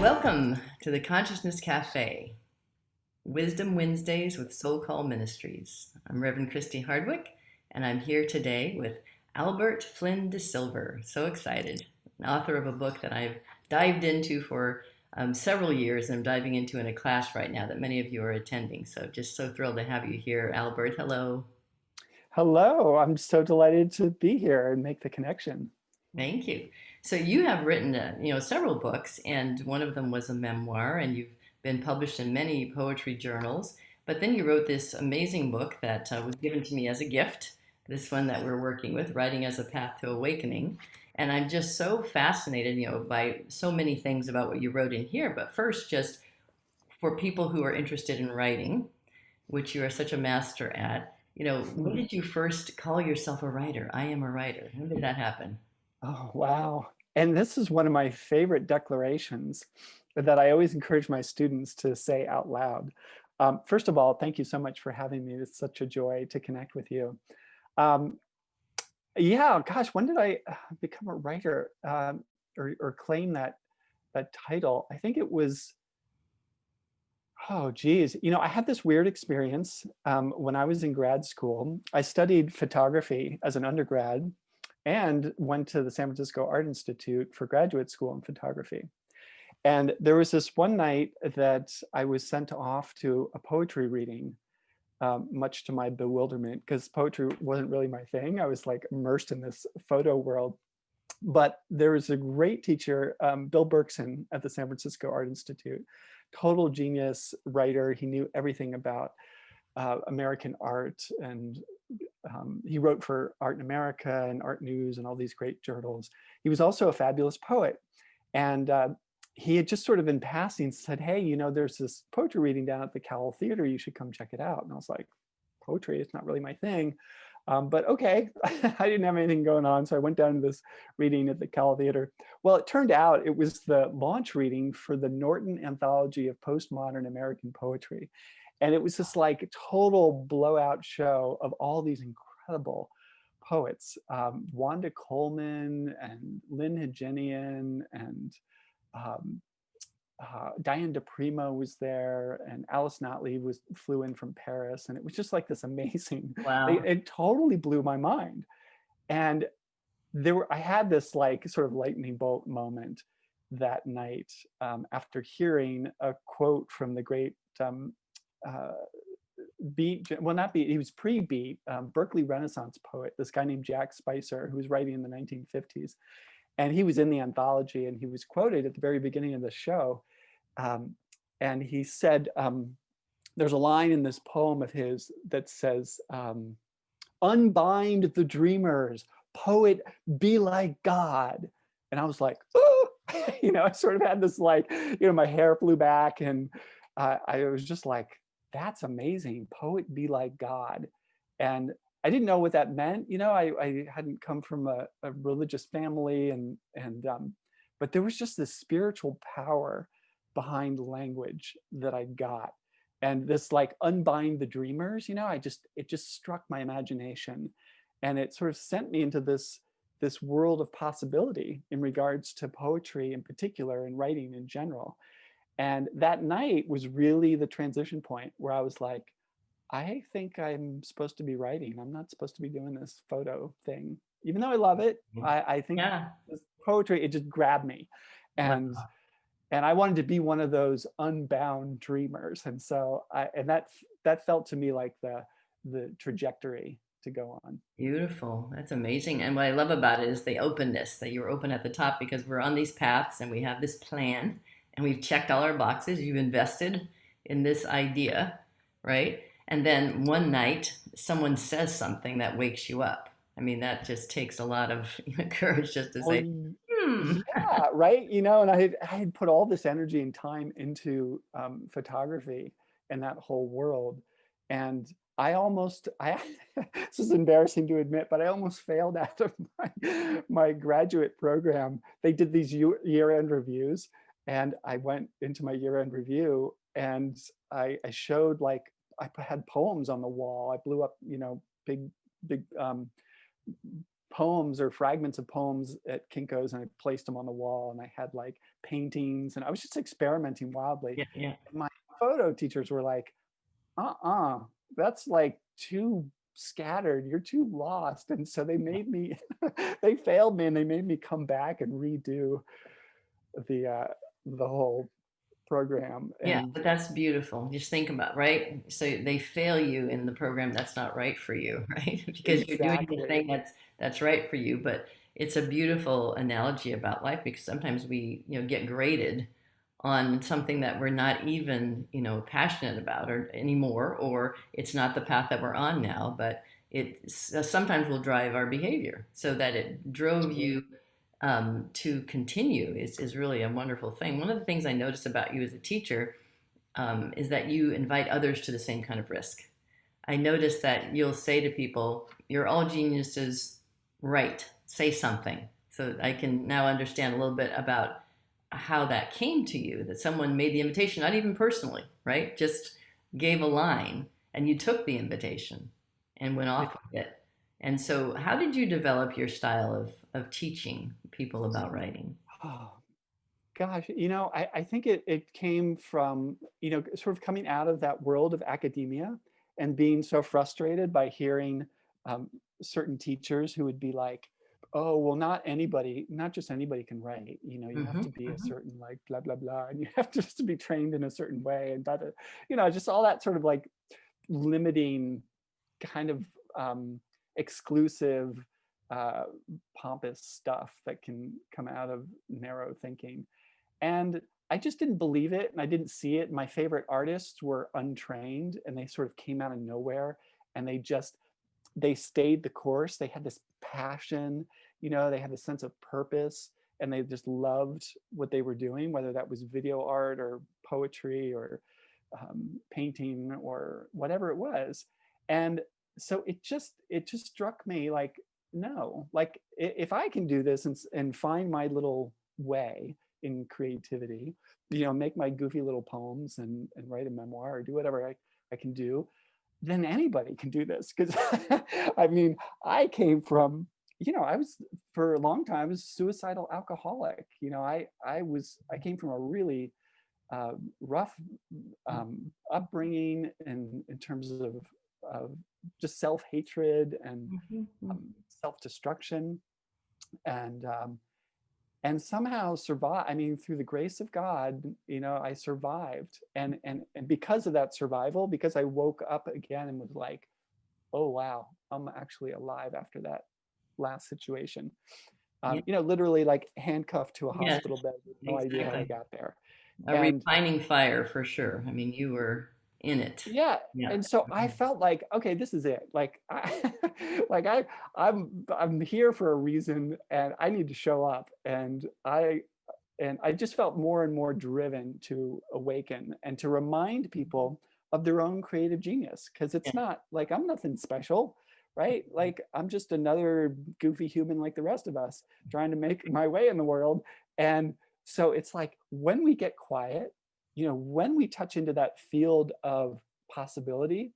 Welcome to the Consciousness Cafe, Wisdom Wednesdays with SoulCall Ministries. I'm Reverend Christie Hardwick, and I'm here today with Albert Flynn DeSilver. So excited, an author of a book that I've dived into for several years, and I'm diving into in a class right now that many of you are attending. So just so thrilled to have you here, Albert. Hello. Hello, I'm so delighted to be here and make the connection. Thank you. So you have written, several books, and one of them was a memoir, and you've been published in many poetry journals. But then you wrote this amazing book that was given to me as a gift. This one that we're working with, Writing as a Path to Awakening. And I'm just so fascinated, by so many things about what you wrote in here. But first, just for people who are interested in writing, which you are such a master at, when Hmm. did you first call yourself a writer? I am a writer. When did that happen? Oh, wow. And this is one of my favorite declarations that I always encourage my students to say out loud. First of all, thank you so much for having me. It's such a joy to connect with you. Um, yeah, gosh, when did I become a writer or claim that title? I think it was, oh, geez. I had this weird experience when I was in grad school. I studied photography as an undergrad and went to the San Francisco Art Institute for graduate school in photography. And there was this one night that I was sent off to a poetry reading, much to my bewilderment, because poetry wasn't really my thing. I was like immersed in this photo world. But there was a great teacher, Bill Berkson at the San Francisco Art Institute, total genius writer. He knew everything about American art, and he wrote for Art in America and Art News and all these great journals. He was also a fabulous poet. And he had just sort of in passing said, hey, there's this poetry reading down at the Cowell Theater. You should come check it out. And I was like, poetry, it's not really my thing. But okay, I didn't have anything going on. So I went down to this reading at the Cowell Theater. Well, it turned out it was the launch reading for the Norton Anthology of Postmodern American Poetry. And it was this like total blowout show of all these incredible poets, Wanda Coleman and Lynn Hegenian and um, Diane DePrimo was there, and Alice Notley flew in from Paris, and it was just like this amazing. Wow. It totally blew my mind, and I had this like sort of lightning bolt moment that night after hearing a quote from the great uh, beat, well, not beat, he was pre-beat, Berkeley Renaissance poet, this guy named Jack Spicer, who was writing in the 1950s. And he was in the anthology, and he was quoted at the very beginning of the show. Um, and he said, there's a line in this poem of his that says, unbind the dreamers, poet, be like God. And I was like, oh, I sort of had this like, my hair flew back, and I was just like, that's amazing, poet, be like God. And I didn't know what that meant. I hadn't come from a religious family, but there was just this spiritual power behind language that I got. And this like unbind the dreamers, it just struck my imagination, and it sort of sent me into this world of possibility in regards to poetry in particular and writing in general. And that night was really the transition point where I was like, I think I'm supposed to be writing. I'm not supposed to be doing this photo thing. Even though I love it, I think Yeah. this poetry, it just grabbed me. And Wow. and I wanted to be one of those unbound dreamers. And so that felt to me like the trajectory to go on. Beautiful. That's amazing. And what I love about it is the openness that you were open at the top because we're on these paths and we have this plan and we've checked all our boxes. You've invested in this idea, right? And then one night someone says something that wakes you up. I mean, that just takes a lot of courage just to Oh, say, hmm. yeah, right. And I had put all this energy and time into photography and that whole world. And I this is embarrassing to admit, but I almost failed out of my graduate program. They did these year-end reviews, and I went into my year-end review, and I showed like I had poems on the wall. I blew up, big poems or fragments of poems at Kinko's, and I placed them on the wall, and I had like paintings, and I was just experimenting wildly. Yeah, yeah, And my photo teachers were like, uh-uh, that's like too scattered, you're too lost. And so they yeah. made me they failed me, and they made me come back and redo the the whole program. Yeah, And but that's beautiful. Just think about, right? So they fail you in the program that's not right for you, right? Because you're doing the exactly. thing that's right for you. But it's a beautiful analogy about life because sometimes we, get graded on something that we're not even, passionate about or anymore, or it's not the path that we're on now, but it sometimes will drive our behavior so that it drove Totally. you to continue is really a wonderful thing. One of the things I notice about you as a teacher is that you invite others to the same kind of risk. I notice that you'll say to people, "You're all geniuses, right? Say something." So I can now understand a little bit about how that came to you, that someone made the invitation, not even personally, right? Just gave a line and you took the invitation and went Yeah. off with it. And so, how did you develop your style of teaching people about writing? Oh, gosh, I think it came from, sort of coming out of that world of academia and being so frustrated by hearing um, certain teachers who would be like, oh, well, not just anybody can write, you have to Hmm, be a hmm. certain like blah, blah, blah, and you have to just to be trained in a certain way and that, just all that sort of like limiting kind of exclusive, uh, pompous stuff that can come out of narrow thinking. And I just didn't believe it and I didn't see it. My favorite artists were untrained and they sort of came out of nowhere, and they stayed the course. They had this passion, they had a sense of purpose, and they just loved what they were doing, whether that was video art or poetry or painting or whatever it was. And so it just struck me like, no, like if I can do this and find my little way in creativity, make my goofy little poems and write a memoir or do whatever I can do, then anybody can do this. Because I mean, I came from, I was for a long time I was a suicidal alcoholic. I came from a really rough upbringing in terms of just self-hatred and Hmm. self-destruction, and somehow survive. I mean, through the grace of God, I survived, and because of that survival, because I woke up again and was like, oh wow, I'm actually alive after that last situation. Yeah. Literally like handcuffed to a Yes, hospital bed with no idea how I exactly. got there. A And refining fire for sure. I mean, you were in it. yeah, Yeah. and so I felt like, okay, this is it. Like like I'm here for a reason, and I need to show up. And I just felt more and more driven to awaken and to remind people of their own creative genius, because it's Yeah. not like I'm nothing special, right? Like I'm just another goofy human like the rest of us trying to make my way in the world. And so it's like when we get quiet, when we touch into that field of possibility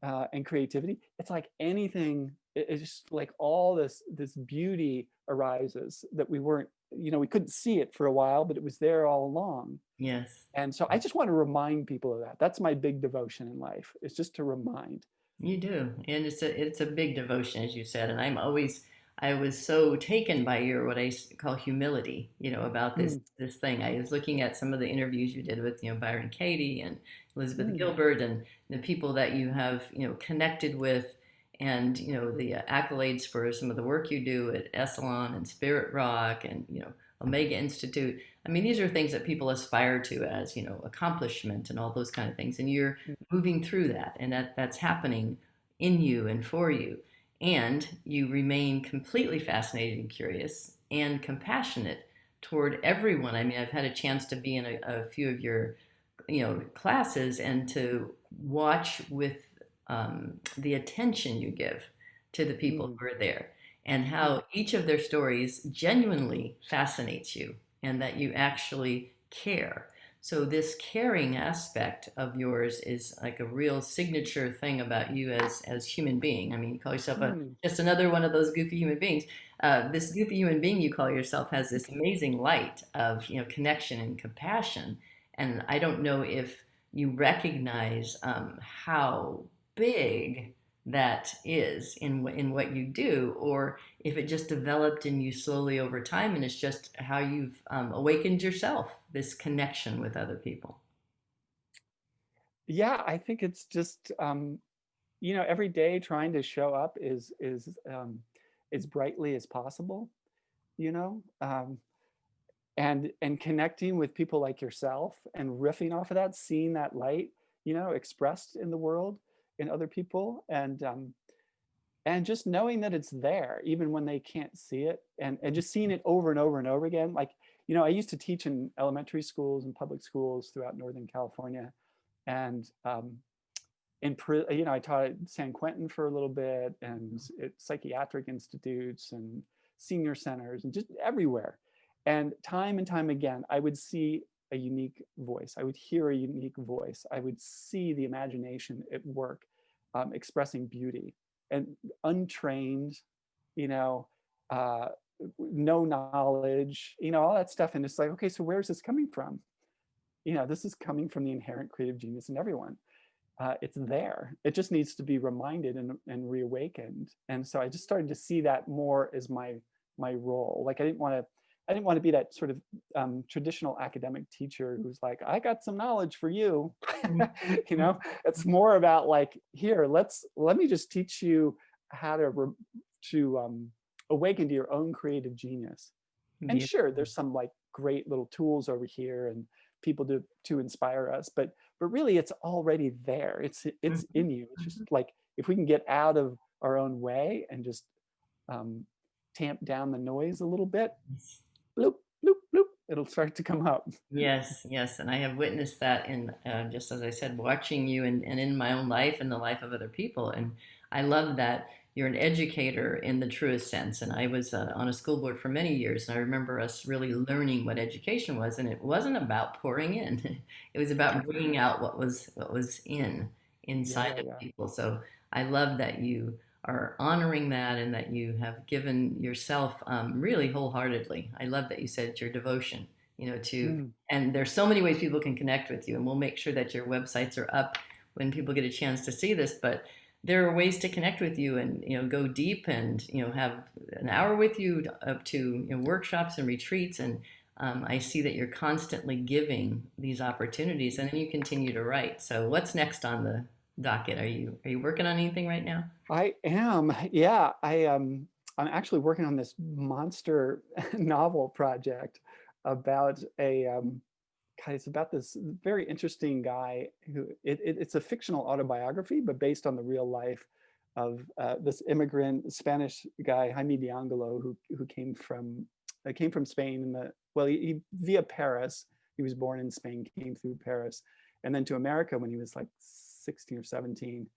and creativity, it's like anything. It's just like all this beauty arises that we weren't, we couldn't see it for a while, but it was there all along. Yes. And so I just want to remind people of that. That's my big devotion in life. It's just to remind. You do, and it's a big devotion, as you said. And I was so taken by your what call humility, about this Mm, this thing. I was looking at some of the interviews you did with Byron Katie and Elizabeth mm, Gilbert, and the people that you have connected with, and the accolades for some of the work you do at Esalen and Spirit Rock and Omega Institute. I mean, these are things that people aspire to as accomplishment and all those kind of things, and you're mm, moving through that, and that's happening in you and for you, and you remain completely fascinated and curious and compassionate toward everyone. I mean, I've had a chance to be in a few of your classes and to watch with the attention you give to the people mm, who are there, and mm, how each of their stories genuinely fascinates you and that you actually care. So this caring aspect of yours is like a real signature thing about you as human being. I mean, you call yourself Hmm. just another one of those goofy human beings. This goofy human being you call yourself has this amazing light of connection and compassion. And I don't know if you recognize how big that is in what you do, or if it just developed in you slowly over time, and it's just how you've awakened yourself, this connection with other people. Yeah, I think it's just every day trying to show up is as brightly as possible, you know, and connecting with people like yourself and riffing off of that, seeing that light, expressed in the world in other people, and just knowing that it's there even when they can't see it, and just seeing it over and over and over again. Like, I used to teach in elementary schools and public schools throughout Northern California, and I taught at San Quentin for a little bit, and at psychiatric institutes and senior centers and just everywhere. And time again, I would see a unique voice. I would hear a unique voice. I would see the imagination at work, expressing beauty, and untrained, you know, uh, no knowledge, all that stuff. And it's like, okay, so where's this coming from? This is coming from the inherent creative genius in everyone. It's there. It just needs to be reminded and reawakened. And so I just started to see that more as my role. Like, I didn't want to be that sort of traditional academic teacher who's like, I got some knowledge for you. It's more about like, here, let me just teach you how to awaken to your own creative genius. And Yeah. sure, there's some like great little tools over here and people to inspire us, but really it's already there. It's in you. It's just like, if we can get out of our own way and just um, tamp down the noise a little bit, bloop bloop bloop, it'll start to come up. Yes, yes, and I have witnessed that in just as I said, watching you and in my own life and the life of other people. And I love that you're an educator in the truest sense. And I was on a school board for many years, and I remember us really learning what education was. And it wasn't about pouring in; it was about bringing out what was Yeah, inside yeah, of yeah. people. So I love that you are honoring that and that you have given yourself really wholeheartedly. I love that you said it's your devotion, to Mm. and there's so many ways people can connect with you, and we'll make sure that your websites are up when people get a chance to see this. But there are ways to connect with you and go deep and have an hour with you, up to workshops and retreats. And I see that you're constantly giving these opportunities, and then you continue to write. So what's next on the docket? Are you working on anything right now? I am. Yeah, I'm actually working on this monster novel project about it's about this very interesting guy who it's a fictional autobiography, but based on the real life of this immigrant Spanish guy, Jaime de Angelo, who came from Spain in he via Paris. He was born in Spain, came through Paris, and then to America when he was like 16 or 17.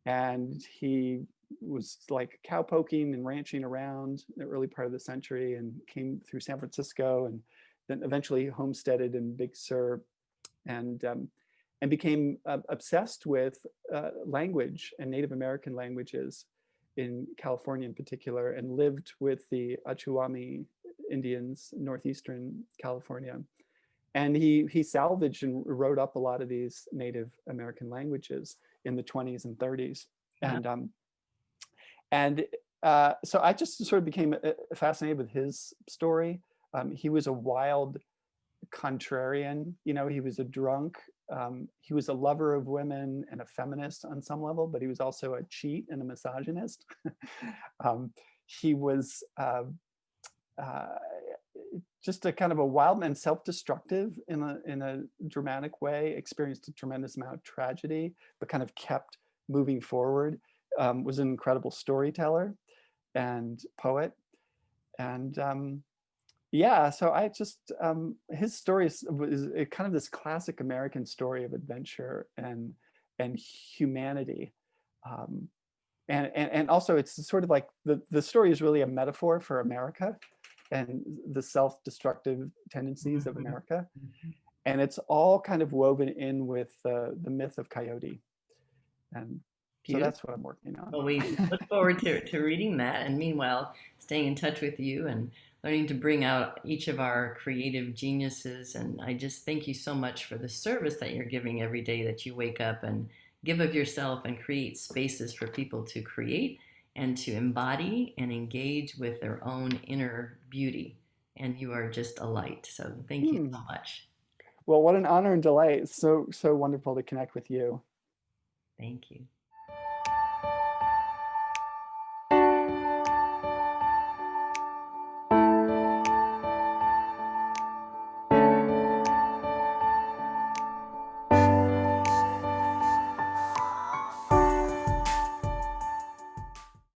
And he was like cowpoking and ranching around the early part of the century, and came through San Francisco, and then eventually homesteaded in Big Sur, and became obsessed with language and Native American languages in California in particular, and lived with the Achuami Indians, northeastern California. And he salvaged and wrote up a lot of these Native American languages in the 20s and 30s. Wow. And so I just sort of became fascinated with his story. He was a wild contrarian. He was a drunk. He was a lover of women and a feminist on some level, but he was also a cheat and a misogynist. He was uh, just a kind of a wild man, self-destructive in a dramatic way, experienced a tremendous amount of tragedy, but kind of kept moving forward. Was an incredible storyteller and poet. And yeah, so I just his story is kind of this classic American story of adventure and humanity. Um, and also it's sort of like the story is really a metaphor for America and the self-destructive tendencies of America. And it's all kind of woven in with the myth of Coyote. And so Beautiful. that's what I'm working on. Well, we look forward to reading that, and meanwhile, staying in touch with you and learning to bring out each of our creative geniuses. And I just thank you so much for the service that you're giving every day that you wake up and give of yourself and create spaces for people to create and to embody and engage with their own inner beauty. And you are just a light. So thank you Hmm. so much. Well, what an honor and delight. So wonderful to connect with you. Thank you.